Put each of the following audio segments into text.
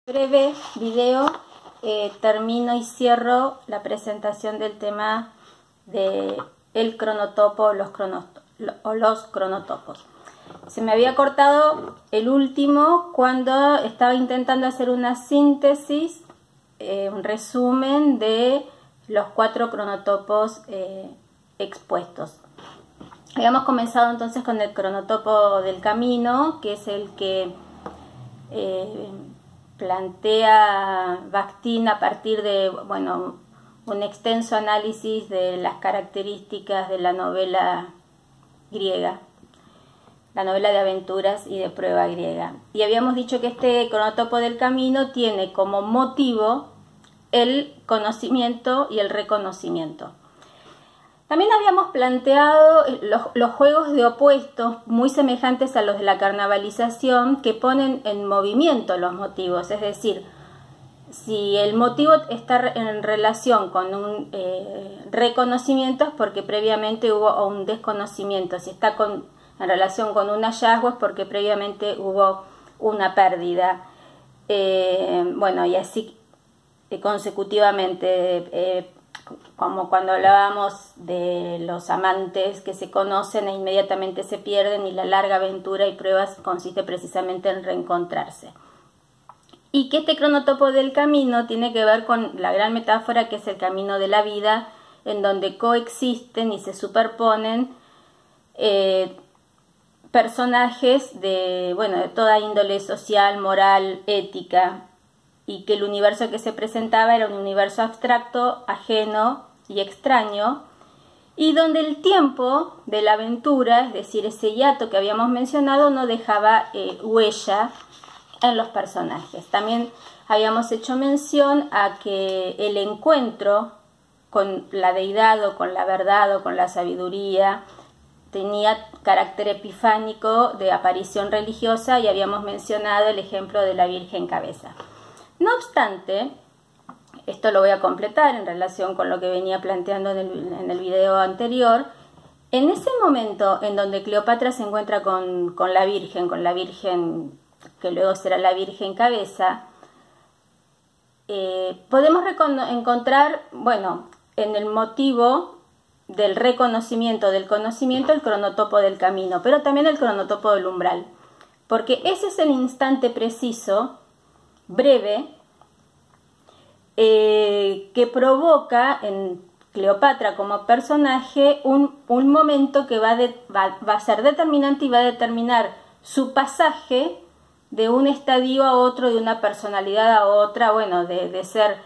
Breve video, termino y cierro la presentación del tema de el cronotopo o los cronotopos. Se me había cortado el último cuando estaba intentando hacer una síntesis, un resumen de los 4 cronotopos expuestos. Habíamos comenzado entonces con el cronotopo del camino, que es el que plantea Bakhtin a partir de un extenso análisis de las características de la novela griega, la novela de aventuras y de prueba griega. Y habíamos dicho que este cronotopo del camino tiene como motivo el conocimiento y el reconocimiento. También habíamos planteado los juegos de opuestos muy semejantes a los de la carnavalización, que ponen en movimiento los motivos, es decir, si el motivo está en relación con un reconocimiento es porque previamente hubo un desconocimiento, si está en relación con un hallazgo es porque previamente hubo una pérdida, y así consecutivamente, como cuando hablábamos de los amantes que se conocen e inmediatamente se pierden, y la larga aventura y pruebas consiste precisamente en reencontrarse. Y que este cronotopo del camino tiene que ver con la gran metáfora que es el camino de la vida, en donde coexisten y se superponen personajes de toda índole social, moral, ética, y que el universo que se presentaba era un universo abstracto, ajeno y extraño, y donde el tiempo de la aventura, es decir, ese hiato que habíamos mencionado, no dejaba huella en los personajes. También habíamos hecho mención a que el encuentro con la deidad o con la verdad o con la sabiduría tenía carácter epifánico de aparición religiosa, y habíamos mencionado el ejemplo de la Virgen Cabeza. No obstante, esto lo voy a completar en relación con lo que venía planteando en el video anterior. En ese momento en donde Cleopatra se encuentra con la Virgen que luego será la Virgen Cabeza, podemos encontrar, en el motivo del reconocimiento, del conocimiento, el cronotopo del camino, pero también el cronotopo del umbral, porque ese es el instante preciso, breve, que provoca en Cleopatra como personaje un momento que va a ser determinante y va a determinar su pasaje de un estadio a otro, de una personalidad a otra, de ser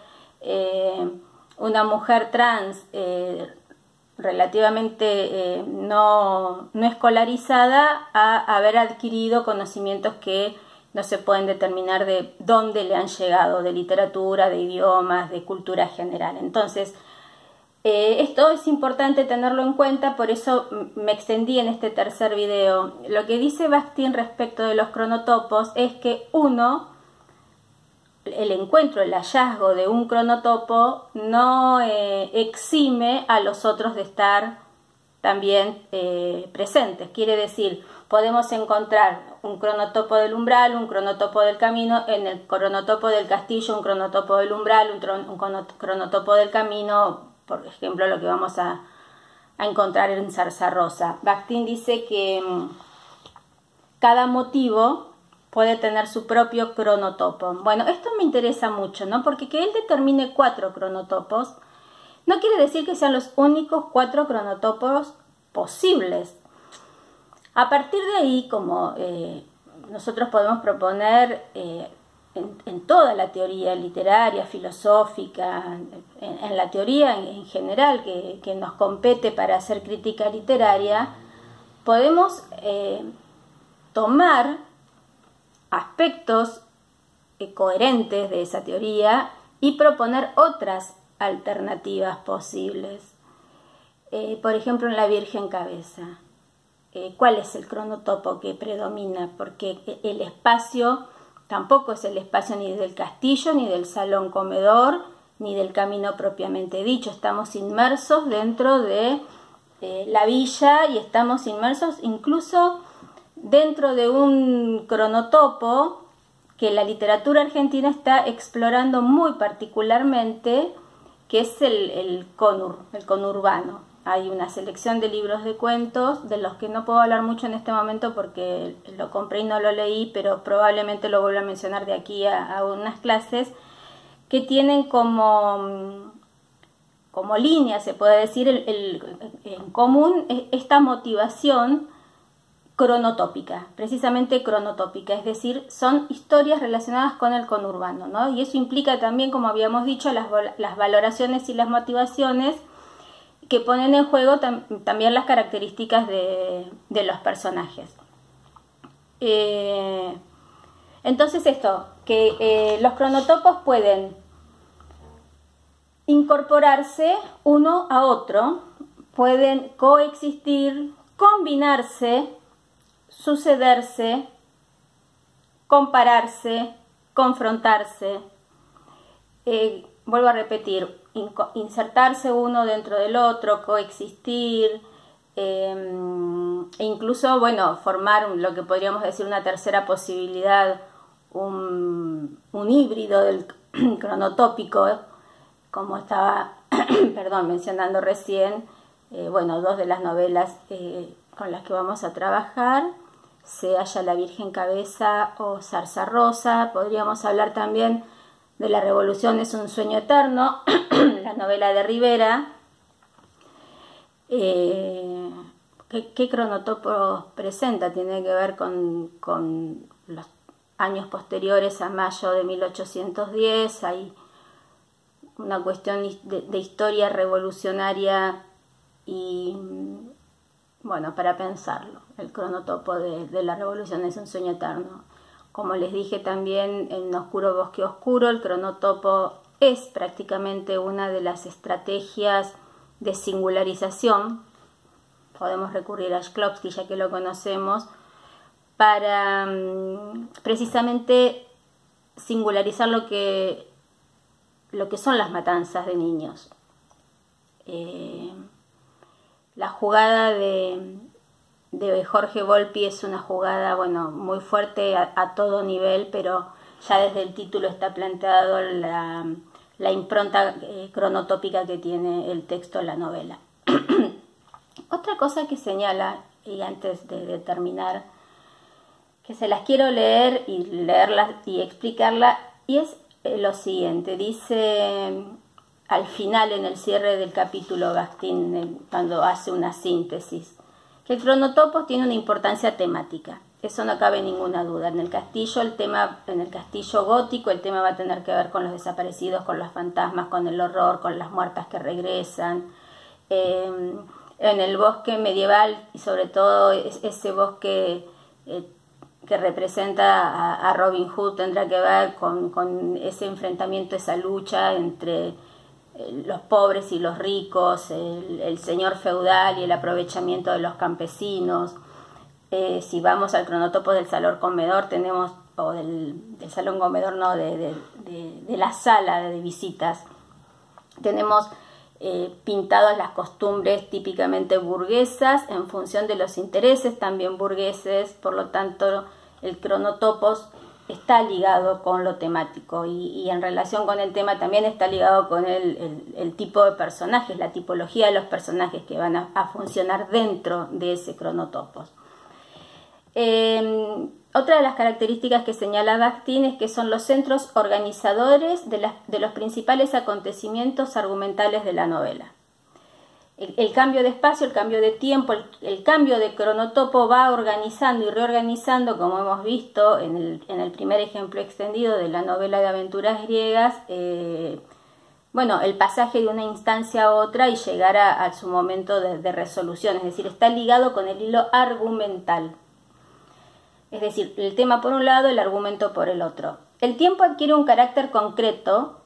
una mujer trans relativamente no escolarizada, a haber adquirido conocimientos que no se pueden determinar de dónde le han llegado, de literatura, de idiomas, de cultura general. Entonces, esto es importante tenerlo en cuenta, por eso me extendí en este tercer video. Lo que dice Bakhtin respecto de los cronotopos es que el encuentro, el hallazgo de un cronotopo no exime a los otros de estar también presentes. Quiere decir, podemos encontrar un cronotopo del umbral, un cronotopo del camino, en el cronotopo del castillo, un cronotopo del umbral, un cronotopo del camino, por ejemplo, lo que vamos a encontrar en Zarza Rosa. Bakhtin dice que cada motivo puede tener su propio cronotopo. Esto me interesa mucho, ¿no? Porque que él determine 4 cronotopos no quiere decir que sean los únicos 4 cronotopos posibles. A partir de ahí, como nosotros podemos proponer en toda la teoría literaria, filosófica, en la teoría en general que nos compete para hacer crítica literaria, podemos tomar aspectos coherentes de esa teoría y proponer otras alternativas posibles. Por ejemplo, en la Virgen Cabeza. ¿Cuál es el cronotopo que predomina? Porque el espacio tampoco es el espacio ni del castillo, ni del salón comedor, ni del camino propiamente dicho. Estamos inmersos dentro de la villa, y estamos inmersos incluso dentro de un cronotopo que la literatura argentina está explorando muy particularmente, que es el conurbano. Hay una selección de libros de cuentos, de los que no puedo hablar mucho en este momento porque lo compré y no lo leí, pero probablemente lo vuelva a mencionar de aquí a unas clases, que tienen como línea, se puede decir, en común esta motivación cronotópica, precisamente cronotópica, es decir, son historias relacionadas con el conurbano, ¿no? Y eso implica también, como habíamos dicho, las valoraciones y las motivaciones que ponen en juego también las características de los personajes. Entonces esto, que los cronotopos pueden incorporarse uno a otro, pueden coexistir, combinarse, sucederse, compararse, confrontarse, vuelvo a repetir, insertarse uno dentro del otro, coexistir, e incluso, bueno, formar lo que podríamos decir una tercera posibilidad, un híbrido del cronotópico, como estaba mencionando recién, bueno, dos de las novelas con las que vamos a trabajar, Se halla la Virgen Cabeza o Zarza Rosa. Podríamos hablar también de La Revolución es un sueño eterno, la novela de Rivera. ¿Qué cronotopo presenta? Tiene que ver con los años posteriores a mayo de 1810, hay una cuestión de historia revolucionaria y, bueno, para pensarlo, el cronotopo de La Revolución es un sueño eterno. Como les dije también en Oscuro Bosque Oscuro, el cronotopo es prácticamente una de las estrategias de singularización. Podemos recurrir a Shklovsky, ya que lo conocemos, para precisamente singularizar lo que son las matanzas de niños. La jugada de Jorge Volpi es una jugada, bueno, muy fuerte a todo nivel, pero ya desde el título está planteado la impronta cronotópica que tiene el texto de la novela. Otra cosa que señala, y antes de terminar, que se las quiero leer y explicarla, y es lo siguiente. Dice al final, en el cierre del capítulo, Bakhtin, cuando hace una síntesis, que el cronotopos tiene una importancia temática. Eso no cabe ninguna duda. En el castillo gótico, el tema va a tener que ver con los desaparecidos, con los fantasmas, con el horror, con las muertas que regresan. En el bosque medieval, y sobre todo ese bosque que representa a Robin Hood, tendrá que ver con ese enfrentamiento, esa lucha entre los pobres y los ricos, el señor feudal y el aprovechamiento de los campesinos. Si vamos al cronotopo del salón comedor, tenemos, o del salón comedor, no, de la sala de visitas, tenemos pintadas las costumbres típicamente burguesas en función de los intereses también burgueses. Por lo tanto, el cronotopos está ligado con lo temático y en relación con el tema también está ligado con el tipo de personajes, la tipología de los personajes que van a funcionar dentro de ese cronotopos. Otra de las características que señala Bakhtin es que son los centros organizadores de los principales acontecimientos argumentales de la novela. El cambio de espacio, el cambio de tiempo, el cambio de cronotopo va organizando y reorganizando, como hemos visto en el primer ejemplo extendido de la novela de aventuras griegas, bueno, el pasaje de una instancia a otra y llegar a su momento de resolución, es decir, está ligado con el hilo argumental. Es decir, el tema por un lado, el argumento por el otro. El tiempo adquiere un carácter concreto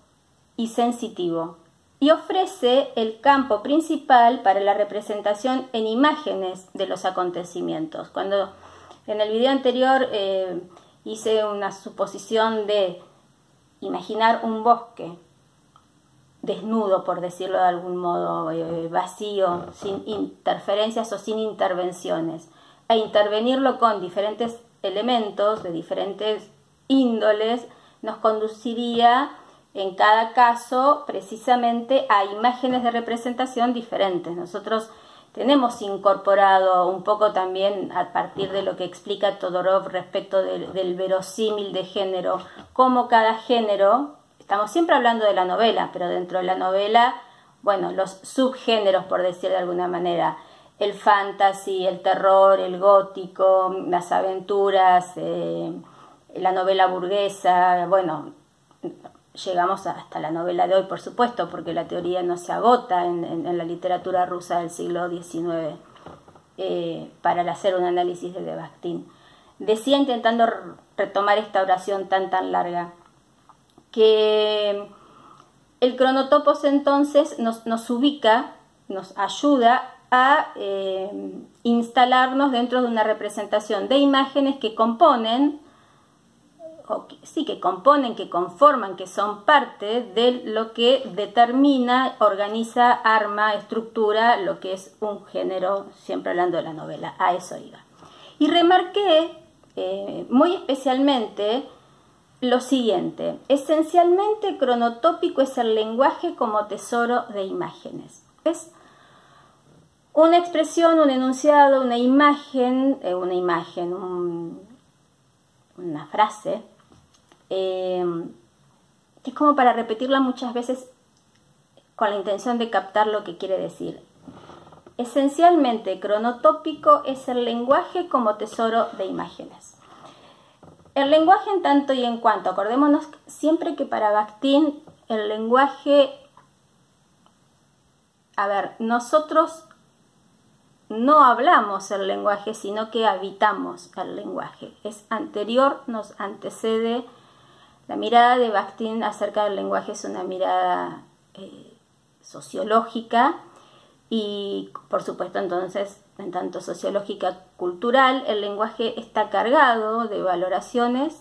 y sensitivo y ofrece el campo principal para la representación en imágenes de los acontecimientos. Cuando en el video anterior hice una suposición de imaginar un bosque desnudo, por decirlo de algún modo, vacío, sin interferencias o sin intervenciones, e intervenirlo con diferentes elementos de diferentes índoles nos conduciría en cada caso precisamente a imágenes de representación diferentes. Nosotros tenemos incorporado un poco también, a partir de lo que explica Todorov respecto del verosímil de género, cómo cada género, estamos siempre hablando de la novela, pero dentro de la novela, bueno, los subgéneros, por decir de alguna manera, el fantasy, el terror, el gótico, las aventuras, la novela burguesa, bueno, llegamos hasta la novela de hoy, por supuesto, porque la teoría no se agota en la literatura rusa del siglo XIX para hacer un análisis de Bakhtin. Decía, intentando retomar esta oración tan larga, que el cronotopos entonces nos ubica, nos ayuda a instalarnos dentro de una representación de imágenes que componen, que conforman, que son parte de lo que determina, organiza, arma, estructura lo que es un género, siempre hablando de la novela. A eso iba. Y remarqué muy especialmente lo siguiente: esencialmente cronotópico es el lenguaje como tesoro de imágenes. Es una expresión, un enunciado, una imagen, una frase, que es como para repetirla muchas veces con la intención de captar lo que quiere decir. Esencialmente cronotópico es el lenguaje como tesoro de imágenes. El lenguaje en tanto y en cuanto, acordémonos siempre que para Bakhtin el lenguaje, nosotros no hablamos el lenguaje, sino que habitamos el lenguaje. Es anterior, nos antecede. La mirada de Bakhtin acerca del lenguaje es una mirada sociológica y, por supuesto, entonces, en tanto sociológica cultural, el lenguaje está cargado de valoraciones,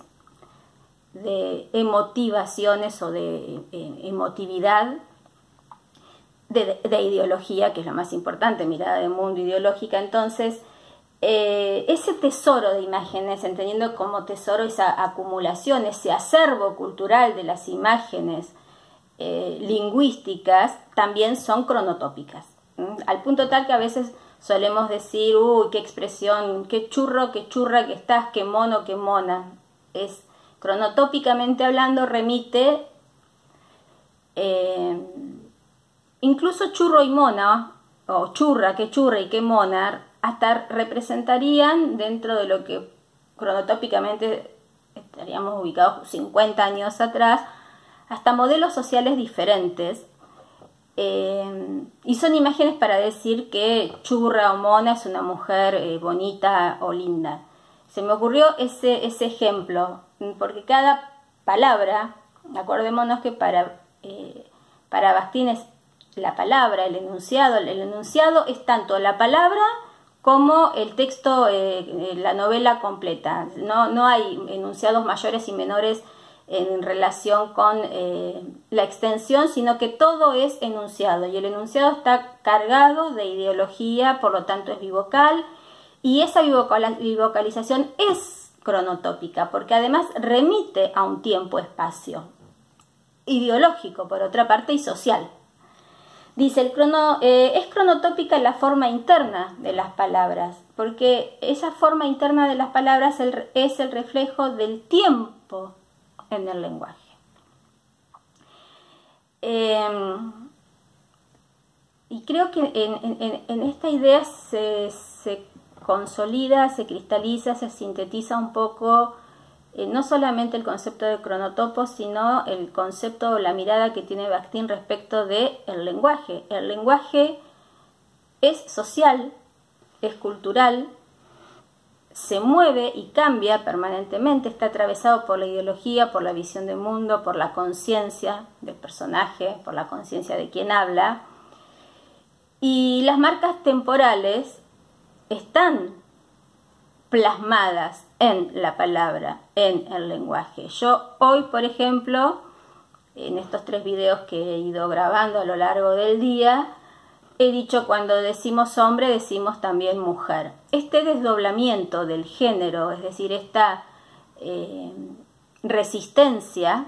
de emotivaciones o de emotividad, de ideología, que es lo más importante, mirada de mundo ideológica. Entonces, ese tesoro de imágenes, entendiendo como tesoro esa acumulación, ese acervo cultural de las imágenes lingüísticas, también son cronotópicas, al punto tal que a veces solemos decir, uy, qué expresión, qué churro, qué churra que estás, qué mono, qué mona. Es, cronotópicamente hablando, remite incluso churro y mona, o churra, qué churra y qué mona, hasta representarían, dentro de lo que cronotópicamente estaríamos ubicados 50 años atrás, hasta modelos sociales diferentes. Y son imágenes para decir que churra o mona es una mujer bonita o linda. Se me ocurrió ese ejemplo, porque cada palabra, acordémonos que para Bakhtin es la palabra, el enunciado es tanto la palabra como el texto, la novela completa. No hay enunciados mayores y menores en relación con la extensión, sino que todo es enunciado, y el enunciado está cargado de ideología, por lo tanto es bivocal, y esa bivocalización es cronotópica, porque además remite a un tiempo-espacio ideológico, por otra parte, y social. Dice, es cronotópica la forma interna de las palabras, porque esa forma interna de las palabras es el reflejo del tiempo en el lenguaje. Y creo que en esta idea se consolida, se cristaliza, se sintetiza un poco no solamente el concepto de cronotopos, sino el concepto o la mirada que tiene Bakhtin respecto del lenguaje. El lenguaje es social, es cultural, se mueve y cambia permanentemente, está atravesado por la ideología, por la visión del mundo, por la conciencia del personaje, por la conciencia de quien habla. Y las marcas temporales están plasmadas en la palabra, en el lenguaje. Yo hoy, por ejemplo, en estos 3 videos que he ido grabando a lo largo del día, he dicho, cuando decimos hombre, decimos también mujer. Este desdoblamiento del género, es decir, resistencia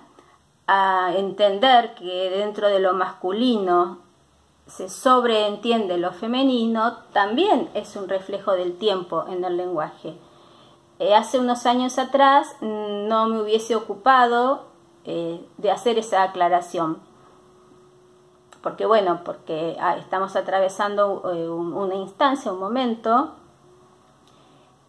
a entender que dentro de lo masculino se sobreentiende lo femenino, también es un reflejo del tiempo en el lenguaje. Hace unos años atrás no me hubiese ocupado de hacer esa aclaración, porque estamos atravesando una instancia, un momento,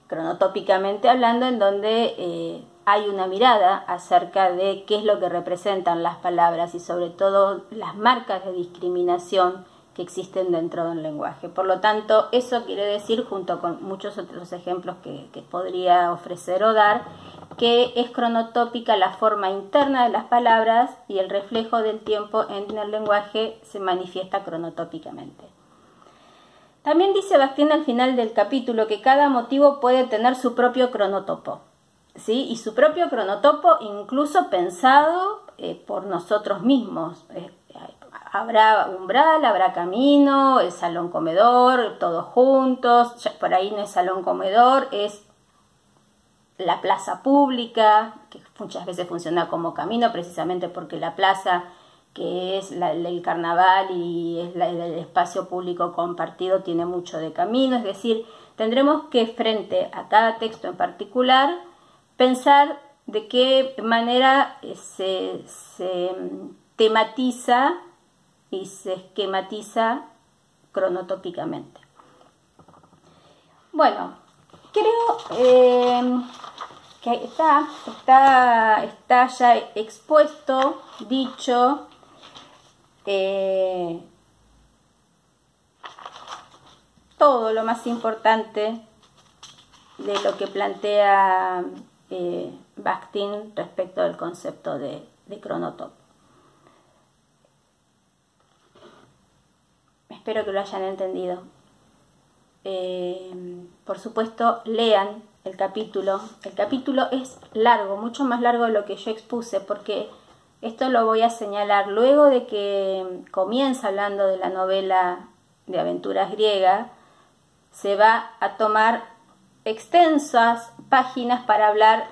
cronotópicamente hablando, en donde hay una mirada acerca de qué es lo que representan las palabras y sobre todo las marcas de discriminación que existen dentro del lenguaje. Por lo tanto, eso quiere decir, junto con muchos otros ejemplos que podría ofrecer o dar, que es cronotópica la forma interna de las palabras y el reflejo del tiempo en el lenguaje se manifiesta cronotópicamente. También dice Bakhtin al final del capítulo que cada motivo puede tener su propio cronotopo, ¿sí? Y su propio cronotopo incluso pensado por nosotros mismos. Habrá umbral, habrá camino, el salón comedor, todos juntos. Ya por ahí no es salón comedor, es la plaza pública, que muchas veces funciona como camino precisamente porque la plaza, que es el carnaval y es el espacio público compartido, tiene mucho de camino. Es decir, tendremos que, frente a cada texto en particular, pensar de qué manera se tematiza y se esquematiza cronotópicamente. Bueno, creo que está ya expuesto, dicho, todo lo más importante de lo que plantea Bakhtin respecto del concepto de cronotopo. Espero que lo hayan entendido. Por supuesto, lean el capítulo. El capítulo es largo, mucho más largo de lo que yo expuse, porque esto lo voy a señalar luego de que comienza hablando de la novela de aventuras griega. Se va a tomar extensas páginas para hablar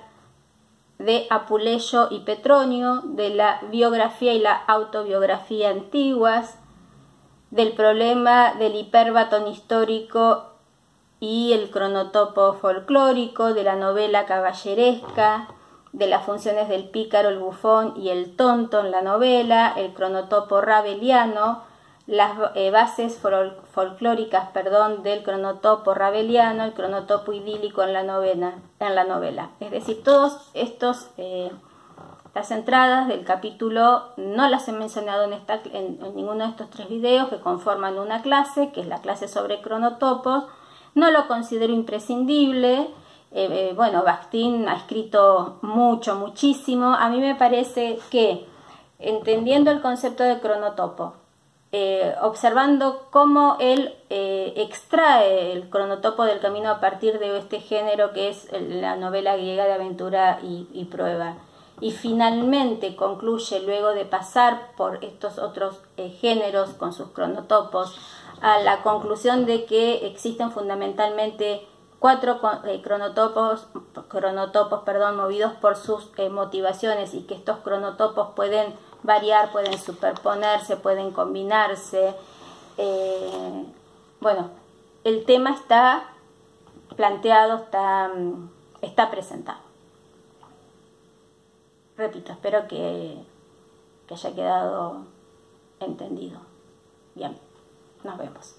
de Apuleyo y Petronio, de la biografía y la autobiografía antiguas, del problema del hiperbatón histórico y el cronotopo folclórico, de la novela caballeresca, de las funciones del pícaro, el bufón y el tonto en la novela, el cronotopo rabeliano, las bases folclóricas, del cronotopo rabeliano, el cronotopo idílico en la novela. Es decir, todos estos las entradas del capítulo no las he mencionado en ninguno de estos 3 videos que conforman una clase, que es la clase sobre cronotopos. No lo considero imprescindible. Bakhtin ha escrito muchísimo. A mí me parece que, entendiendo el concepto de cronotopo, observando cómo él extrae el cronotopo del camino a partir de este género que es la novela griega de aventura y prueba, y finalmente concluye, luego de pasar por estos otros géneros con sus cronotopos, a la conclusión de que existen fundamentalmente 4 cronotopos, movidos por sus motivaciones, y que estos cronotopos pueden variar, pueden superponerse, pueden combinarse. El tema está planteado, está presentado. Repito, espero que haya quedado entendido. Bien, nos vemos.